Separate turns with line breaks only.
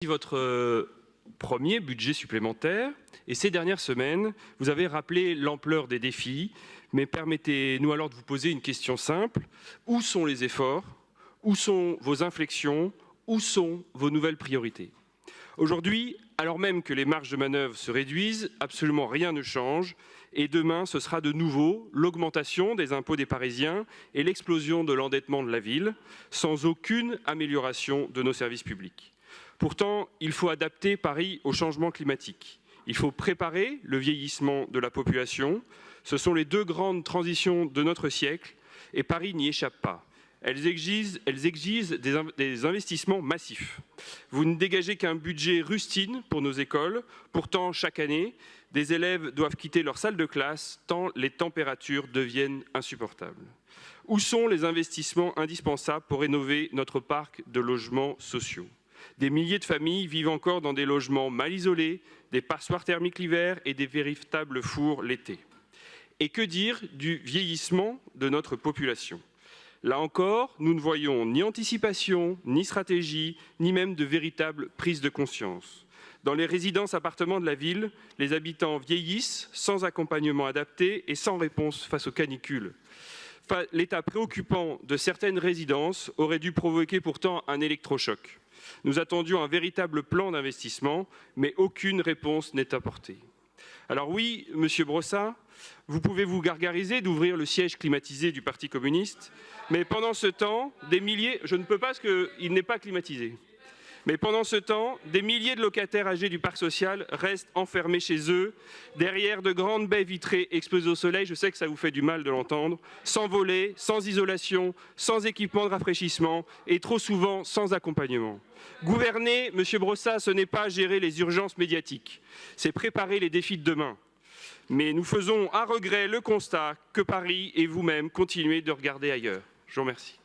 Votre premier budget supplémentaire et ces dernières semaines, vous avez rappelé l'ampleur des défis, mais permettez-nous alors de vous poser une question simple. Où sont les efforts? Où sont vos inflexions? Où sont vos nouvelles priorités? Aujourd'hui, alors même que les marges de manœuvre se réduisent, absolument rien ne change et demain, ce sera de nouveau l'augmentation des impôts des Parisiens et l'explosion de l'endettement de la ville, sans aucune amélioration de nos services publics. Pourtant, il faut adapter Paris au changement climatique. Il faut préparer le vieillissement de la population. Ce sont les deux grandes transitions de notre siècle et Paris n'y échappe pas. Elles exigent des investissements massifs. Vous ne dégagez qu'un budget rustine pour nos écoles. Pourtant, chaque année, des élèves doivent quitter leur salle de classe tant les températures deviennent insupportables. Où sont les investissements indispensables pour rénover notre parc de logements sociaux? Des milliers de familles vivent encore dans des logements mal isolés, des passoires thermiques l'hiver et des véritables fours l'été. Et que dire du vieillissement de notre population? Là encore, nous ne voyons ni anticipation, ni stratégie, ni même de véritable prise de conscience. Dans les résidences-appartements de la ville, les habitants vieillissent sans accompagnement adapté et sans réponse face aux canicules. L'état préoccupant de certaines résidences aurait dû provoquer pourtant un électrochoc. Nous attendions un véritable plan d'investissement, mais aucune réponse n'est apportée. Alors oui, Monsieur Brossat, vous pouvez vous gargariser d'ouvrir le siège climatisé du Parti communiste, mais pendant ce temps, des milliers, je ne peux pas parce qu'il n'est pas climatisé, mais pendant ce temps, des milliers de locataires âgés du parc social restent enfermés chez eux, derrière de grandes baies vitrées exposées au soleil, je sais que ça vous fait du mal de l'entendre, sans volets, sans isolation, sans équipement de rafraîchissement et trop souvent sans accompagnement. Gouverner, Monsieur Brossat, ce n'est pas gérer les urgences médiatiques, c'est préparer les défis de demain. Mais nous faisons à regret le constat que Paris et vous-même continuez de regarder ailleurs. Je vous remercie.